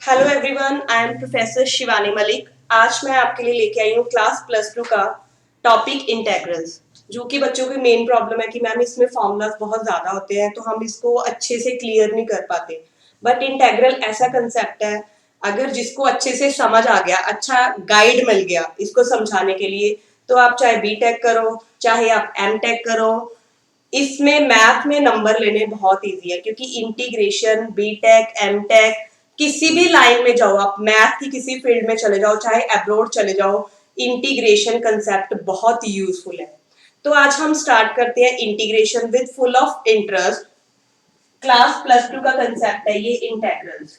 Hello everyone, I am professor Shivani Malik. आज मैं आपके लिए लेके आई हूँ क्लास +2 का टॉपिक इंटेग्रल्स, जो कि बच्चों की मेन प्रॉब्लम है कि मैम इसमें फॉर्मूलाज बहुत ज्यादा होते हैं तो हम इसको अच्छे से क्लियर नहीं कर पाते। बट इंटेग्रल ऐसा कंसेप्ट है, अगर जिसको अच्छे से समझ आ गया, अच्छा गाइड मिल गया इसको समझाने के लिए, तो आप चाहे बी टेक करो चाहे आप एम टेक करो, इसमें मैथ में नंबर लेने बहुत इजी है। क्योंकि इंटीग्रेशन, बीटेक, एमटेक, किसी भी लाइन में जाओ, आप मैथ की किसी फील्ड में चले जाओ, चाहे अब्रॉड चले जाओ, इंटीग्रेशन कंसेप्ट बहुत यूजफुल है। तो आज हम स्टार्ट करते हैं integration with full of interest. Class +2 का कंसेप्ट है ये इंटेग्रल्स।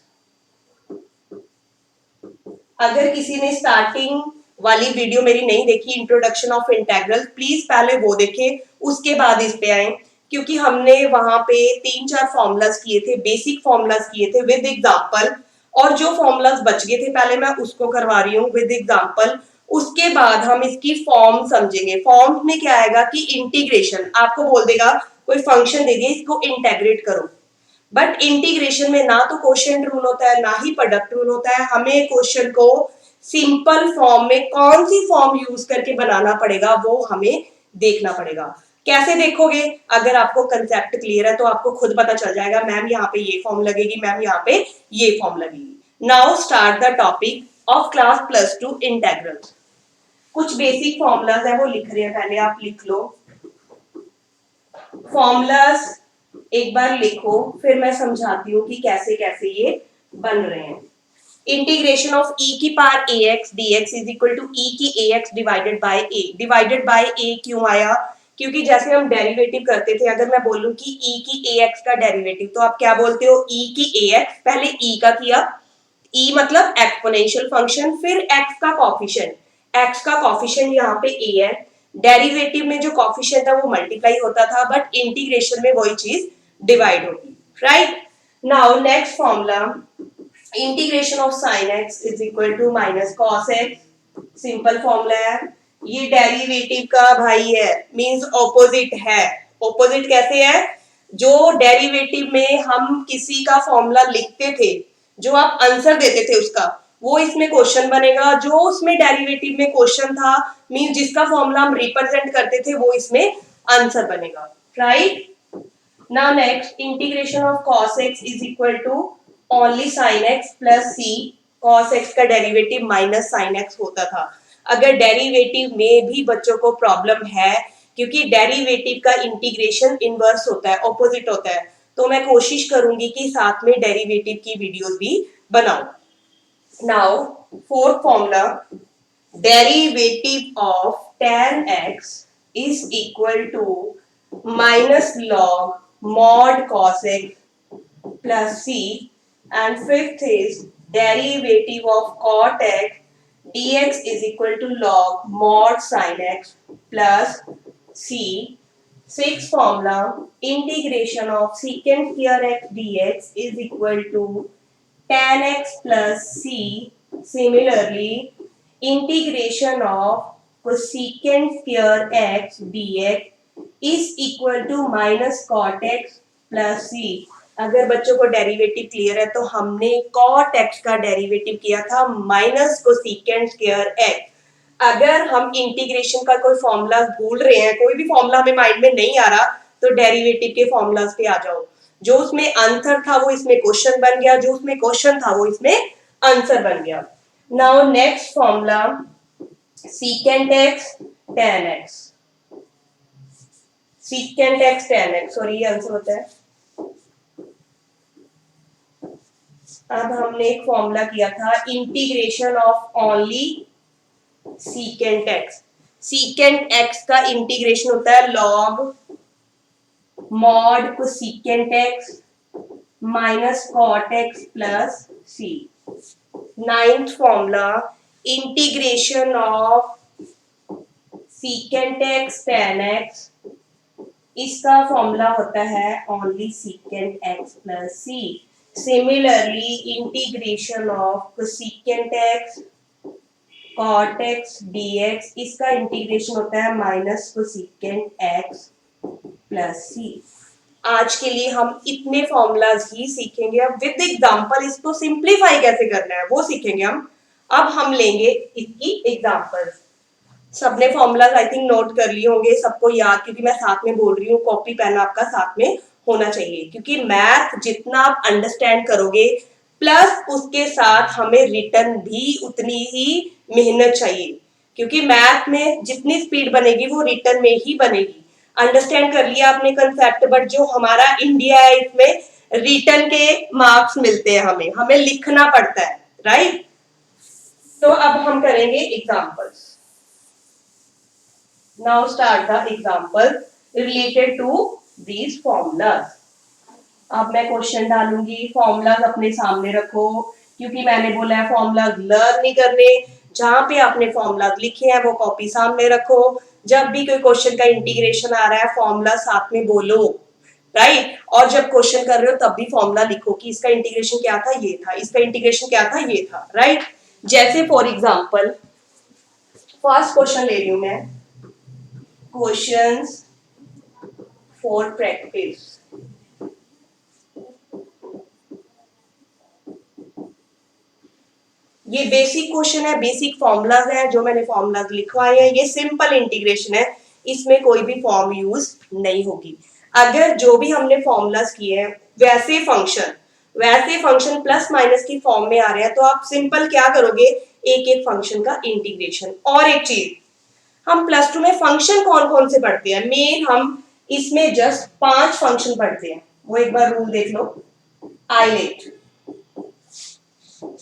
अगर किसी ने स्टार्टिंग वाली वीडियो मेरी नहीं देखी, इंट्रोडक्शन ऑफ इंटेग्रल, प्लीज पहले वो देखे, उसके बाद इस पे आए। क्योंकि हमने वहां पे 3-4 फॉर्मूलाज किए थे, बेसिक फॉर्मूलाज किए थे विद एग्जांपल, और जो फॉर्मूलाज बच गए थे पहले मैं उसको करवा रही हूँ विद एग्जांपल। उसके बाद हम इसकी फॉर्म समझेंगे। फॉर्म में क्या आएगा कि इंटीग्रेशन आपको बोल देगा, कोई फंक्शन दे दिया इसको इंटेग्रेट करो, बट इंटीग्रेशन में ना तो क्वोशिएंट रूल होता है ना ही प्रोडक्ट रूल होता है। हमें क्वेश्चन को सिंपल फॉर्म में कौन सी फॉर्म यूज करके बनाना पड़ेगा वो हमें देखना पड़ेगा। कैसे देखोगे? अगर आपको कंसेप्ट क्लियर है तो आपको खुद पता चल जाएगा, मैम यहाँ पे ये फॉर्म लगेगी, मैम यहाँ पे ये फॉर्म लगेगी। Now start the topic of class +2 integral. कुछ बेसिक फॉर्मूलाज है वो लिख रहे हैं, पहले आप लिख लो फॉर्मूलाज, एक बार लिखो, फिर मैं समझाती हूँ कि कैसे कैसे ये बन रहे हैं। इंटीग्रेशन ऑफ e की power ax dx is equal to e की ax divided by a। Divided by a क्यों आया? क्योंकि जैसे हम डेरिवेटिव करते थे, अगर मैं बोलूं कि e की ax का डेरिवेटिव, तो आप क्या बोलते हो? e की ax, पहले e का किया, e मतलब एक्सपोनेंशियल फंक्शन, फिर x का कॉफिशिएंट, x का कॉफिशिएंट यहाँ पे a है। डेरिवेटिव में जो कॉफिशिएंट है वो मल्टीप्लाई होता था, बट इंटीग्रेशन में वही चीज डिवाइड होगी, right? Now next formula, integration of sine x is equal to minus cos x. Simple formula है, ये डेरिवेटिव का भाई है, मींस ऑपोजिट है। ऑपोजिट कैसे है? जो डेरिवेटिव में हम किसी का फॉर्मूला लिखते थे, जो आप आंसर देते थे उसका, वो इसमें क्वेश्चन बनेगा। जो उसमें डेरिवेटिव में क्वेश्चन था, मींस जिसका फॉर्मूला हम रिप्रेजेंट करते थे, वो इसमें आंसर बनेगा, right? Now next, integration of cos x is equal to only sin x plus c। cos x का डेरिवेटिव माइनस sin x होता था। अगर डेरिवेटिव में भी बच्चों को प्रॉब्लम है, क्योंकि डेरिवेटिव का इंटीग्रेशन इनवर्स होता है, ऑपोजिट होता है, तो मैं कोशिश करूंगी कि साथ में डेरिवेटिव की वीडियोस भी बनाऊं। Now fourth formula, derivative of tan x is equal to minus log mod cos x plus c, and fifth is derivative of cot x dx is equal to log mod sin x plus c। Sixth formula, integration of secant square x dx is equal to tan x plus c। Similarly, integration of cosecant square x dx is equal to minus cot x plus c। अगर बच्चों को derivative clear है, तो हमने cot x का derivative किया था minus cosecant square x। अगर हम इंटीग्रेशन का कोई फॉर्मूला भूल रहे हैं, कोई भी फॉर्मूला हमें माइंड में नहीं आ रहा, तो डेरिवेटिव के फॉर्मूलाज पे आ जाओ। जो उसमें आंसर था वो इसमें क्वेश्चन बन गया, जो उसमें क्वेश्चन था वो इसमें आंसर बन गया। Now next formula, secant x tan x। secant x tan x, sorry ये आंसर होता है। अब हमने एक फॉर्मूला किया था integration of only secant x। secant x का इंटीग्रेशन होता है log mod cosecant x minus cot x plus c। Ninth formula, integration of secant x tan x, इसका फॉर्मूला होता है only secant x plus c। Similarly, integration of cosecant x cot x dx, इसका integration होता है minus cosecant x plus c। आज के लिए हम इतने फॉर्मूलाज ही सीखेंगे। अब विद एग्जांपल इसको सिंप्लीफाई कैसे करना है वो सीखेंगे हम। अब हम लेंगे इसकी एग्जांपल्स। सबने फॉर्मूलाज आई थिंक नोट कर लिए होंगे, सबको याद, क्योंकि मैं साथ में बोल रही हूँ, कॉपी पेन आपका साथ में होना चाहिए, क्योंकि मैथ जितना आप अंडरस्टैंड करोगे प्लस उसके साथ हमें रिटर्न भी उतनी ही मेहनत चाहिए, क्योंकि मैथ में जितनी स्पीड बनेगी वो रिटर्न में ही बनेगी। अंडरस्टैंड कर लिया आपने कंसेप्ट, बट जो हमारा इंडिया है इसमें रिटर्न के मार्क्स मिलते हैं, हमें हमें लिखना पड़ता है, राइट। तो अब हम करेंगे examples. Now start the example related to these formulas. अब मैं क्वेश्चन डालूंगी, फॉर्मूलाज अपने सामने रखो, क्योंकि मैंने बोला है फॉर्मूलाज लर्न नहीं करने। जहां पे आपने फॉर्मूलाज लिखे हैं वो कॉपी सामने रखो। जब भी कोई क्वेश्चन का इंटीग्रेशन आ रहा है फॉर्मूला साथ में बोलो, राइट। और जब क्वेश्चन कर रहे हो तब भी फॉर्मूला लिखो कि इसका इंटीग्रेशन क्या था, ये था, इसका इंटीग्रेशन क्या था, ये था, राइट। जैसे फॉर एग्जाम्पल फर्स्ट क्वेश्चन ले रही हूं मैं, क्वेश्चंस फॉर प्रैक्टिस। ये बेसिक क्वेश्चन है, बेसिक फॉर्मूलाज है, जो मैंने फॉर्मूलाज लिखवाए हैं। ये सिंपल इंटीग्रेशन है, इसमें कोई भी फॉर्म यूज नहीं होगी। अगर जो भी हमने फॉर्मूलाज किए हैं वैसे फंक्शन प्लस माइनस की फॉर्म में आ रहे हैं, तो आप सिंपल क्या करोगे, एक एक फंक्शन का इंटीग्रेशन। और एक चीज, हम प्लस टू में फंक्शन कौन कौन से पढ़ते हैं, मेन हम इसमें जस्ट 5 फंक्शन पढ़ते हैं। वो एक बार रूल देख लो, आइलेट।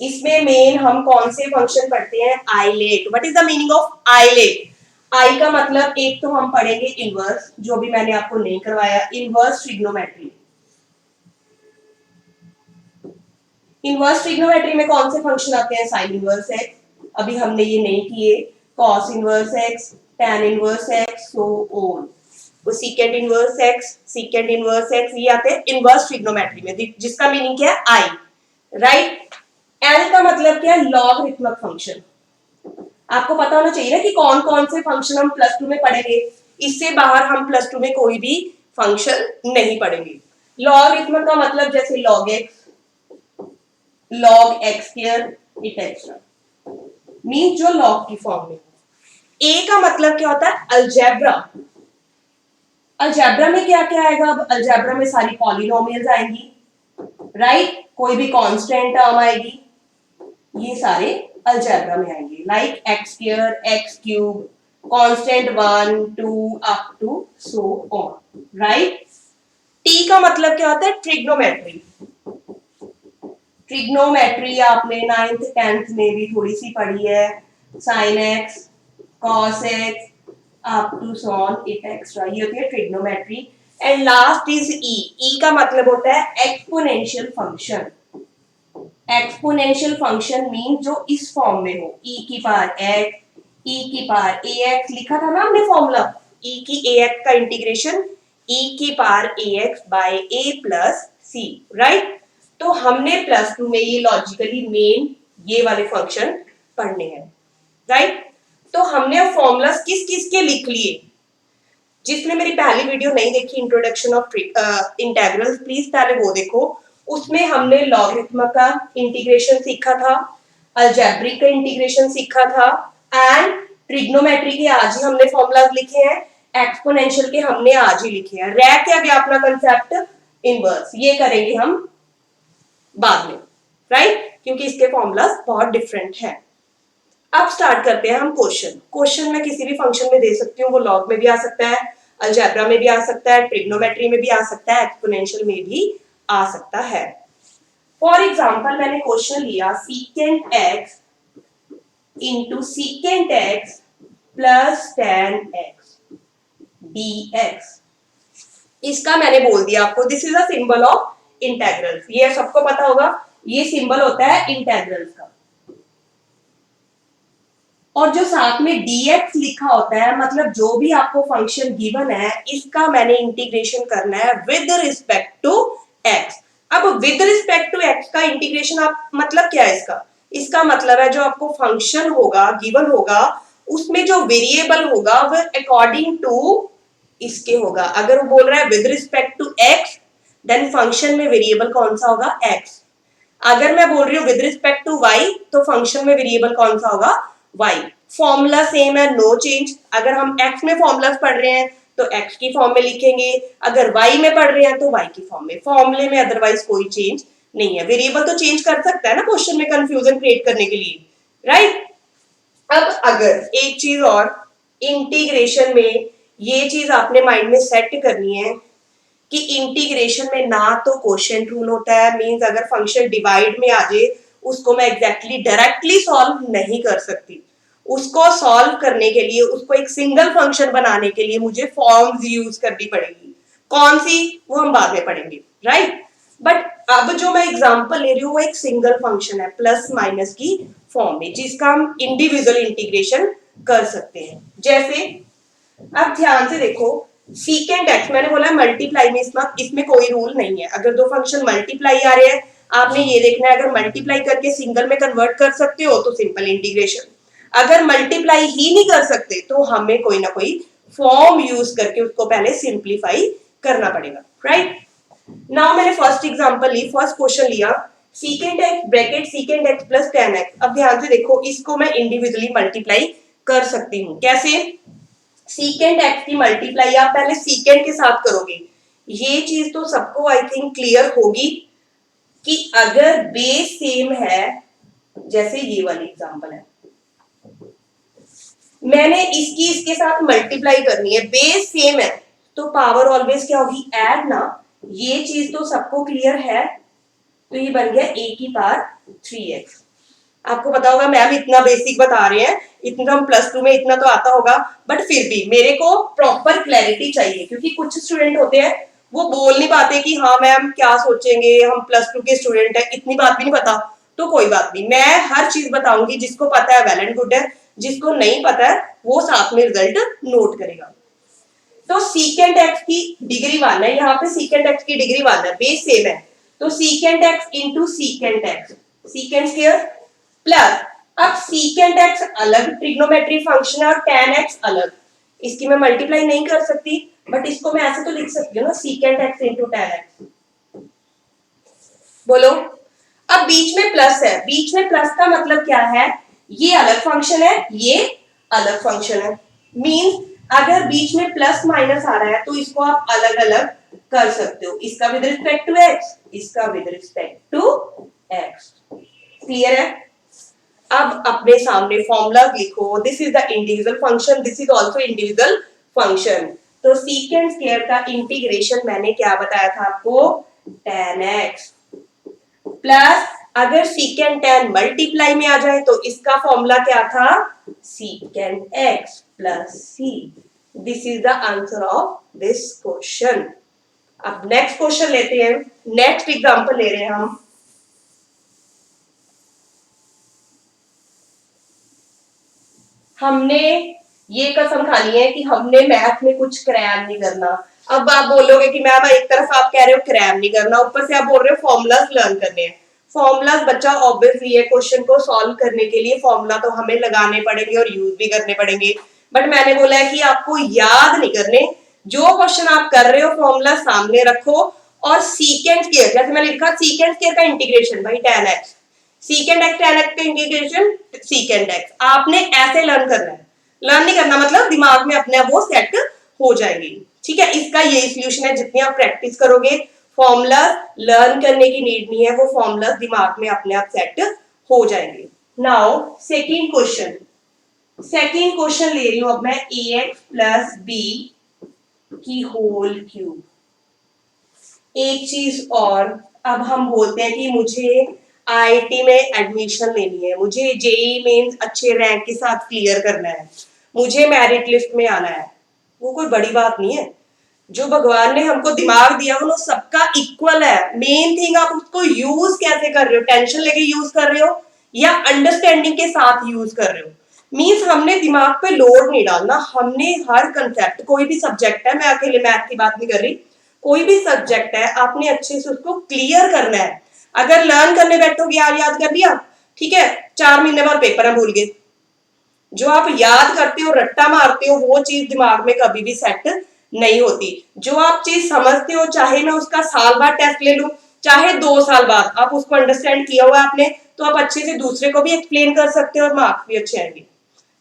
इसमें मेन हम कौन से फंक्शन पढ़ते हैं, ILATE. What is the meaning of ILATE? I का मतलब एक तो हम पढ़ेंगे इनवर्स, जो भी मैंने आपको नहीं करवाया, इनवर्स ट्रिग्नोमेट्री। इनवर्स ट्रिग्नोमेट्री में कौन से फंक्शन आते हैं, साइन इनवर्स एक्स, अभी हमने ये नहीं किए, cos inverse x, tan inverse x, so on. वो secant inverse x, secant inverse x, ये आते हैं इनवर्स ट्रिग्नोमेट्री में, जिसका मीनिंग क्या है, आई, राइट। एल का मतलब क्या है, लॉगरिथमिक फंक्शन। आपको पता होना चाहिए ना कि कौन कौन से फंक्शन हम प्लस टू में पढ़ेंगे, इससे बाहर हम प्लस टू में कोई भी फंक्शन नहीं पढ़ेंगे। लॉगरिथमिक का मतलब जैसे log x, log x square, etcetera, mean जो लॉग की फॉर्म में। ए का मतलब क्या होता है, अलजेब्रा। अलजेब्रा में क्या क्या आएगा, अब अलजेब्रा में सारी पॉलिनोमियल्स आएंगी, राइट। कोई भी कांस्टेंट टर्म आएगी, ये सारे अलजेब्रा में आएंगे, like x square, x cube, constant 1 2 up to so on, right. T का मतलब क्या होता है, ट्रिग्नोमेट्री। ट्रिग्नोमेट्री आपने 9th 10th में भी थोड़ी सी पढ़ी है, sine x, cos x, up to so on, it extra, ये होती है trigonometry. And last is e. E का मतलब होता है exponential function. Exponential function mean जो इस फॉर्म में हो, e की पावर x, e की पावर ax, लिखा था ना हमने फॉर्मूला, e की ax का इंटीग्रेशन e की power ax by a plus c, right. तो हमने प्लस टू में ये लॉजिकली मेन ये वाले फंक्शन पढ़ने हैं, राइट। तो हमने फॉर्मूलास किस किस के लिख लिए। जिसने मेरी पहली वीडियो नहीं देखी, इंट्रोडक्शन ऑफ इंटेग्रल्स, प्लीज पहले वो देखो। उसमें हमने लॉगरिथम का इंटीग्रेशन सीखा था, अलजेब्रिक का इंटीग्रेशन सीखा था, एंड ट्रिग्नोमेट्री के आज ही हमने फॉर्मूलाज लिखे हैं, एक्सपोनेंशियल के हमने आज ही लिखे हैं। रह क्या गया अपना कंसेप्ट, इनवर्स, ये करेंगे हम बाद में, राइट, क्योंकि इसके फॉर्मूलाज बहुत डिफरेंट है। अब स्टार्ट करते हैं हम क्वेश्चन। क्वेश्चन मैं किसी भी फंक्शन में दे सकती हूँ, वो लॉग में भी आ सकता है, अलजेब्रा में भी आ सकता है, ट्रिग्नोमेट्री में भी आ सकता है, एक्सपोनेंशियल में भी आ सकता है। फॉर एग्जाम्पल मैंने क्वेश्चन लिया secant x into secant x plus ten x dx। इसका मैंने बोल दिया आपको, this is a symbol of integrals, ये सबको पता होगा, ये सिंबल होता है इंटेग्रल्स का। और जो साथ में dx लिखा होता है, मतलब जो भी आपको फंक्शन गिवन है, इसका मैंने इंटीग्रेशन करना है विद रिस्पेक्ट टू x। अब विद रिस्पेक्ट टू x का इंटीग्रेशन आप मतलब क्या है इसका, इसका मतलब है जो आपको फंक्शन होगा गिवन होगा, उसमें जो वेरिएबल होगा वो अकॉर्डिंग टू इसके होगा। अगर वो बोल रहा है with respect to x, then function में वेरिएबल कौन सा होगा, एक्स। अगर मैं बोल रही हूँ विद रिस्पेक्ट टू वाई, तो फंक्शन में वेरिएबल कौन सा होगा, वाई। फॉर्मूला सेम है, नो चेंज। अगर हम एक्स में फॉर्मूलाज पढ़ रहे हैं तो एक्स की फॉर्म में लिखेंगे, अगर वाई में पढ़ रहे हैं तो वाई की फॉर्म में। फॉर्मूले में अदरवाइज कोई चेंज नहीं है। वेरिएबल तो चेंज कर सकता है ना क्वेश्चन में कंफ्यूजन क्रिएट करने के लिए, राइट। अब अगर एक चीज और, इंटीग्रेशन में ये चीज आपने माइंड में सेट करनी है कि इंटीग्रेशन में ना तो क्वोशिएंट रूल होता है, मींस अगर फंक्शन डिवाइड में आ जाए उसको मैं एग्जैक्टली डायरेक्टली सॉल्व नहीं कर सकती। उसको सॉल्व करने के लिए, उसको एक सिंगल फंक्शन बनाने के लिए मुझे फॉर्म्स यूज करनी पड़ेगी। कौन सी, वो हम बाद में पढ़ेंगे, राइट। बट अब जो मैं एग्जांपल ले रही हूँ वो एक सिंगल फंक्शन है प्लस माइनस की फॉर्म में, जिसका हम इंडिविजुअल इंटीग्रेशन कर सकते हैं। जैसे अब ध्यान से देखो, सीकेंट एक्स, मैंने बोला मल्टीप्लाई में इसमें कोई रूल नहीं है। अगर दो फंक्शन मल्टीप्लाई आ रहे हैं, आपने ये देखना है अगर मल्टीप्लाई करके सिंगल में कन्वर्ट कर सकते हो तो सिंपल इंटीग्रेशन। अगर मल्टीप्लाई ही नहीं कर सकते तो हमें कोई ना कोई फॉर्म यूज करके उसको पहले सिंप्लीफाई करना पड़ेगा, राइट। नाउ मैंने फर्स्ट एग्जांपल ली, फर्स्ट क्वेश्चन लिया, secant x bracket secant x plus tan x। अब ध्यान से देखो, इसको मैं इंडिविजुअली मल्टीप्लाई कर सकती हूँ। कैसे, सीकेंट एक्स की मल्टीप्लाई आप पहले सीकेंट के साथ करोगे। ये चीज तो सबको आई थिंक क्लियर होगी कि अगर बेस सेम है, जैसे ये वाली एग्जांपल है, मैंने इसकी इसके साथ मल्टीप्लाई करनी है, बेस सेम है, तो पावर ऑलवेज क्या होगी, ऐड ना। ये चीज तो सबको क्लियर है, तो ये बन गया a की पावर 3x। आपको पता होगा मैम इतना बेसिक बता रहे हैं, इतना हम प्लस टू में इतना तो आता होगा, बट फिर भी मेरे को प्रॉपर क्लैरिटी चाहिए, क्योंकि कुछ स्टूडेंट होते हैं वो बोल नहीं पाते कि हाँ मैम क्या सोचेंगे, हम प्लस टू के स्टूडेंट है, इतनी बात भी नहीं पता। तो कोई बात नहीं, मैं हर चीज बताऊंगी, जिसको पता है वेल एंड गुड है, जिसको नहीं पता है वो साथ में रिजल्ट नोट करेगा। तो सीकेंट एक्स की डिग्री 1 है, यहाँ पे सीकेंट एक्स की डिग्री 1 है, बेस सेम है, तो secant x into secant x, secant square plus, अब सीकेंट एक्स अलग ट्रिग्नोमेट्री फंक्शन है और tan x अलग, इसकी मैं मल्टीप्लाई नहीं कर सकती, बट इसको मैं ऐसे तो लिख सकती हूँ ना, secant x into tan x। बोलो, अब बीच में प्लस है, बीच में प्लस का मतलब क्या है, ये अलग फंक्शन है, ये अलग फंक्शन है। मींस अगर बीच में प्लस माइनस आ रहा है तो इसको आप अलग अलग कर सकते हो, इसका विद रिस्पेक्ट टू एक्स, इसका with respect to x. Clear है। अब अपने सामने फॉर्मूला लिखो, this is the individual function, this is also individual function. तो सीकेंट स्क्वायर का इंटीग्रेशन मैंने क्या बताया था आपको, tan x प्लस, अगर सीकेंट tan मल्टीप्लाई में आ जाए तो इसका फॉर्मूला क्या था, secant x plus c। This is the answer of this question. अब नेक्स्ट क्वेश्चन लेते हैं, नेक्स्ट एग्जांपल ले रहे हैं हम। हमने ये कसम खानी है कि हमने मैथ में कुछ क्रैम नहीं करना। अब आप बोलोगे कि मैम एक तरफ आप कह रहे हो क्रैम नहीं करना, ऊपर से आप बोल रहे हो फॉर्मूलाज लर्न करने हैं। फॉर्मूलाज बच्चा ऑब्वियसली है, क्वेश्चन को सॉल्व करने के लिए फॉर्मूला तो हमें लगाने पड़ेंगे और यूज भी करने पड़ेंगे, बट मैंने बोला है कि आपको याद नहीं करने, जो क्वेश्चन आप कर रहे हो फॉर्मूला सामने रखो, और सीकेंट स्क्वायर, जैसे मैंने लिखा सीकेंट स्क्वायर का इंटीग्रेशन भाई tan x, secant x tan x का इंटीग्रेशन सीकेंट x, आपने ऐसे लर्न करना है। लर्न नहीं करना मतलब दिमाग में अपने आप वो सेट हो जाएगी, ठीक है। इसका यही सॉल्यूशन है, जितनी आप प्रैक्टिस करोगे, फॉर्मूला लर्न करने की नीड नहीं है, वो फॉर्मूला दिमाग में अपने आप सेट हो जाएंगे। Now second question, second question ले रही हूं अब मैं, ax प्लस b की होल क्यूब। एक चीज और, अब हम बोलते हैं कि मुझे आईआईटी में एडमिशन लेनी है, मुझे जेईई मेंस अच्छे रैंक के साथ क्लियर करना है, मुझे मेरिट लिस्ट में आना है। वो कोई बड़ी बात नहीं है, जो भगवान ने हमको दिमाग दिया वो सबका इक्वल है। मेन थिंग आप उसको यूज कैसे कर रहे हो, टेंशन लेके यूज कर रहे हो या अंडरस्टैंडिंग के साथ यूज कर रहे हो। मींस हमने दिमाग पे लोड नहीं डालना, हमने हर कंसेप्ट, कोई भी सब्जेक्ट है, मैं अकेले मैथ की बात नहीं कर रही, कोई भी सब्जेक्ट है आपने अच्छे से उसको क्लियर करना है। अगर लर्न करने बैठोगे याद कर लिया, ठीक है, 4 महीने बाद पेपर है, भूल गए। जो आप याद करते हो, रट्टा मारते हो, वो चीज दिमाग में कभी भी सेट नहीं होती। जो आप चीज समझते हो, चाहे मैं उसका साल बाद टेस्ट ले लूं, चाहे 2 साल बाद, आप उसको अंडरस्टैंड किया हुआ है आपने, तो आप अच्छे से दूसरे को भी एक्सप्लेन कर सकते हो और मार्क्स भी अच्छे आएंगे,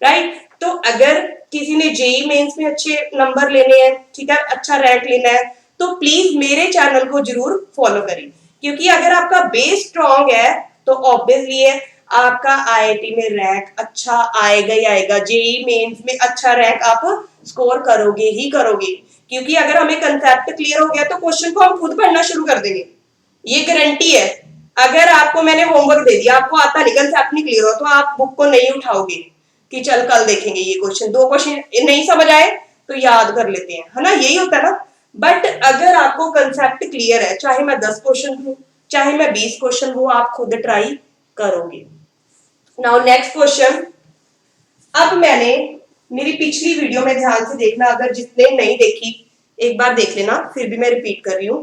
राइट। तो अगर किसी ने जेई मेंस में अच्छे नंबर लेने हैं, ठीक है, अच्छा रैंक लेना है, तो प्लीज मेरे चैनल को जरूर फॉलो करें, क्योंकि अगर आपका बेस स्ट्रॉन्ग है तो ऑब्वियसली है आपका आईआईटी में रैंक अच्छा आएगा ही आएगा, जेई मेंस में अच्छा रैंक आप स्कोर करोगे ही करोगे, क्योंकि अगर हमें कंसेप्ट क्लियर हो गया तो क्वेश्चन को हम खुद पढ़ना शुरू कर देंगे, ये गारंटी है। अगर आपको मैंने होमवर्क दे दिया, आपको आता नहीं, कंसेप्ट नहीं क्लियर हो, तो आप बुक को नहीं उठाओगे कि चल कल देखेंगे ये क्वेश्चन, 2 क्वेश्चन नहीं समझ आए तो याद कर लेते हैं, है ना, यही होता है ना। बट अगर आपको कंसेप्ट क्लियर है, चाहे मैं 10 क्वेश्चन दूं, चाहे मैं 20 क्वेश्चन दूं, आप खुद ट्राई करोगे। Now next question. अब मैंने मेरी पिछली वीडियो में ध्यान से देखना, अगर जिसने नहीं देखी एक बार देख लेना, फिर भी मैं रिपीट कर रही हूं।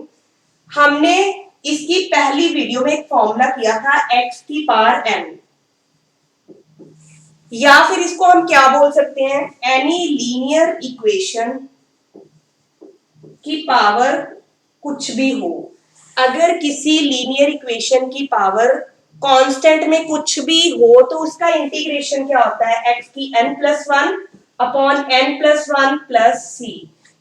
हमने इसकी पहली वीडियो में एक फॉर्मूला किया था x की पावर n, या फिर इसको हम क्या बोल सकते हैं, एनी लीनियर इक्वेशन की पावर कुछ भी हो। अगर किसी लीनियर इक्वेशन की पावर कांस्टेंट में कुछ भी हो तो उसका इंटीग्रेशन क्या होता है, x की n+1 upon n+1 plus c।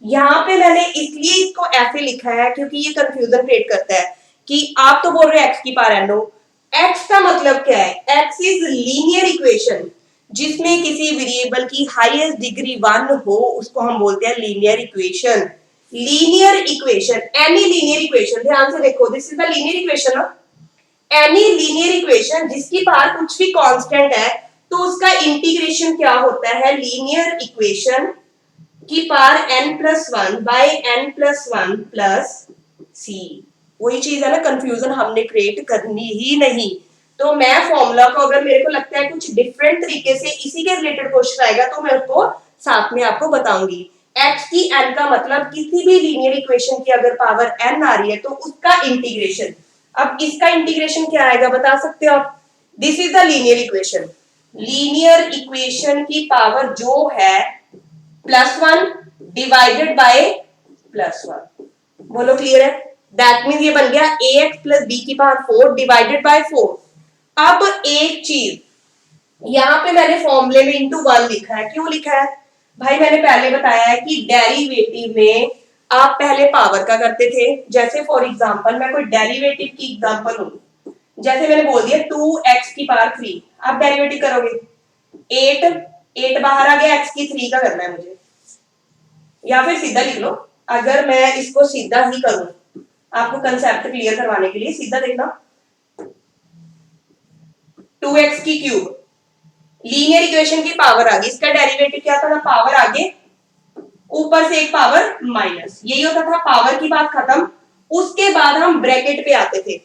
यहाँ पे मैंने इसलिए इसको ऐसे लिखा है क्योंकि ये कंफ्यूजन क्रिएट करता है कि आप तो बोल रहे हैं x की पावर n हो, x का मतलब क्या है, x इज लीनियर इक्वेशन जिसमें किसी वेरिएबल की हाईएस्ट डिग्री 1 हो, उसको हम बोलते हैं linear equation. Linear equation, any linear equation, ध्यान से देखो, this is the linear equation. Any linear equation जिसकी पावर कुछ भी कांस्टेंट है तो उसका इंटीग्रेशन क्या होता है, लीनियर इक्वेशन की power n+1 by n+1 plus c। वही चीज है ना, कंफ्यूजन हमने क्रिएट करनी ही नहीं। तो मैं फॉर्मूला को, अगर मेरे को लगता है कुछ डिफरेंट तरीके से इसी के रिलेटेड क्वेश्चन आएगा तो मैं उसको साथ में आपको बताऊंगी। x की n का मतलब किसी भी लीनियर इक्वेशन की अगर पावर n आ रही है तो उसका इंटीग्रेशन। अब इसका इंटीग्रेशन क्या आएगा बता सकते हो आप, this is the linear equation. Linear equation की पावर जो है +1 डिवाइडेड बाय +1, बोलो क्लियर है। दैट मीन ये बन गया ax प्लस b की पावर 4 डिवाइडेड बाय 4। अब एक चीज यहां पे मैंने फॉर्मूले में इंटू 1 लिखा है, क्यों लिखा है भाई, मैंने पहले बताया है कि डेरिवेटिव में आप पहले पावर का करते थे। जैसे फॉर एग्जांपल मैं कोई डेरिवेटिव की एग्जांपल हूं, जैसे मैंने बोल दिया 2x की पावर 3, आप डेरिवेटिव करोगे 8 बाहर आ गया, x की 3 का करना है मुझे, या फिर सीधा लिख लो। अगर मैं इसको सीधा ही करूं, आपको कंसेप्ट क्लियर करवाने के लिए सीधा देखना, 2x की क्यूब लीनियर इक्वेशन की पावर आ गई, इसका डेरिवेटिव क्या था ना, पावर आगे ऊपर से एक पावर माइनस, यही होता था, पावर की बात खत्म। उसके बाद हम ब्रैकेट पे आते थे,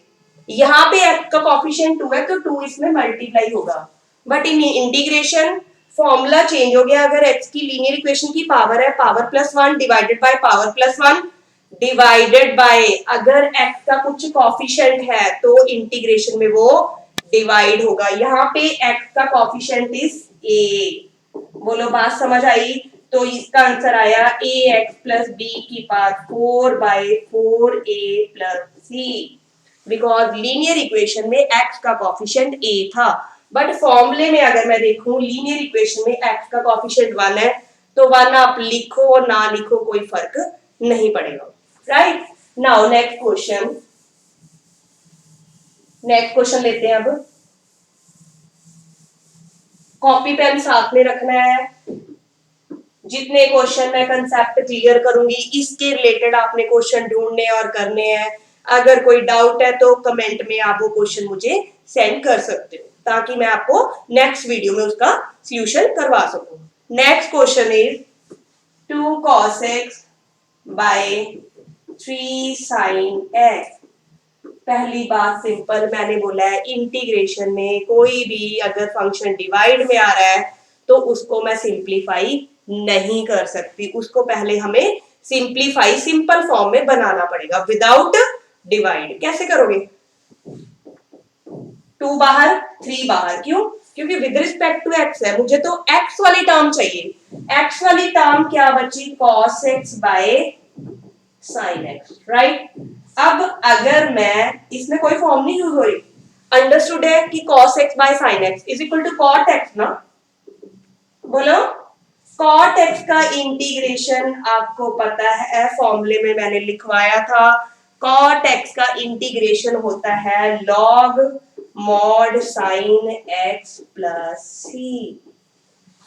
यहाँ पे x का कोफिशिएंट 2 है तो 2 इसमें मल्टीप्लाई होगा। But in integration formula change हो गया, अगर x की लीनियर इक्वेशन की पावर है power +1 divided by power +1 divided by, अगर x का कुछ कोफिशिएंट है तो इंटीग्रेशन में वो डिवाइड होगा। यहाँ पे x का कोफिशिएंट इज a, बोलो बात समझ आई। तो इसका आंसर आया ax प्लस b की power 4/4a plus c, because linear equation में x का कोफिशिएंट a था। बट फॉर्मूले में अगर मैं देखूं लीनियर इक्वेशन में x का कोफिशिएंट 1 है, तो 1 आप लिखो ना लिखो कोई फर्क नहीं पड़ेगा, राइट। नाउ नेक्स्ट क्वेश्चन लेते हैं। अब कॉपी पेन साथ में रखना है, जितने क्वेश्चन मैं कंसेप्ट क्लियर करूंगी इसके रिलेटेड आपने क्वेश्चन ढूंढने और करने हैं। अगर कोई डाउट है तो कमेंट में आप वो क्वेश्चन मुझे सेंड कर सकते हो, ताकि मैं आपको नेक्स्ट वीडियो में उसका सॉल्यूशन करवा सकूं। Next question is 2 cos x by 3 sin x। पहली बात सिंपल, मैंने बोला है इंटीग्रेशन में कोई भी अगर फंक्शन डिवाइड में आ रहा है तो उसको मैं सिंप्लीफाई नहीं कर सकती, उसको पहले हमें सिंप्लीफाई सिंपल फॉर्म में बनाना पड़ेगा विदाउट डिवाइड। कैसे करोगे, 2 बाहर 3 बाहर, क्यों, क्योंकि विद रिस्पेक्ट टू एक्स है, मुझे तो एक्स वाली टर्म चाहिए। एक्स वाली टर्म क्या बची, cos x by sin x, right. अब अगर मैं, इसमें कोई फॉर्म नहीं यूज हो रही, अंडरस्टूड है कि cos x by sin x is equal to cot x ना, बोलो। cot x का इंटीग्रेशन आपको पता है, फॉर्मूले में मैंने लिखवाया था, cot x का इंटीग्रेशन होता है log mod sin x plus c।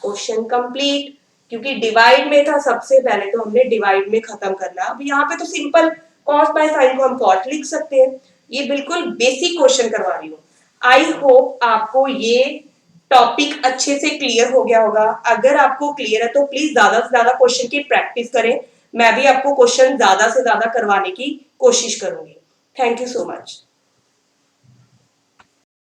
Question complete. क्योंकि डिवाइड में था, सबसे पहले तो हमने डिवाइड में खत्म करना। अब यहाँ पे तो सिंपल cos बाय sin को हम cot लिख सकते हैं। ये बिल्कुल बेसिक क्वेश्चन करवा रही हूँ। आई होप आपको ये टॉपिक अच्छे से क्लियर हो गया होगा। अगर आपको क्लियर है तो प्लीज ज्यादा से ज्यादा क्वेश्चन की प्रैक्टिस करें। मैं भी आपको क्वेश्चन ज्यादा से ज्यादा करवाने की कोशिश करूंगी। Thank you so much.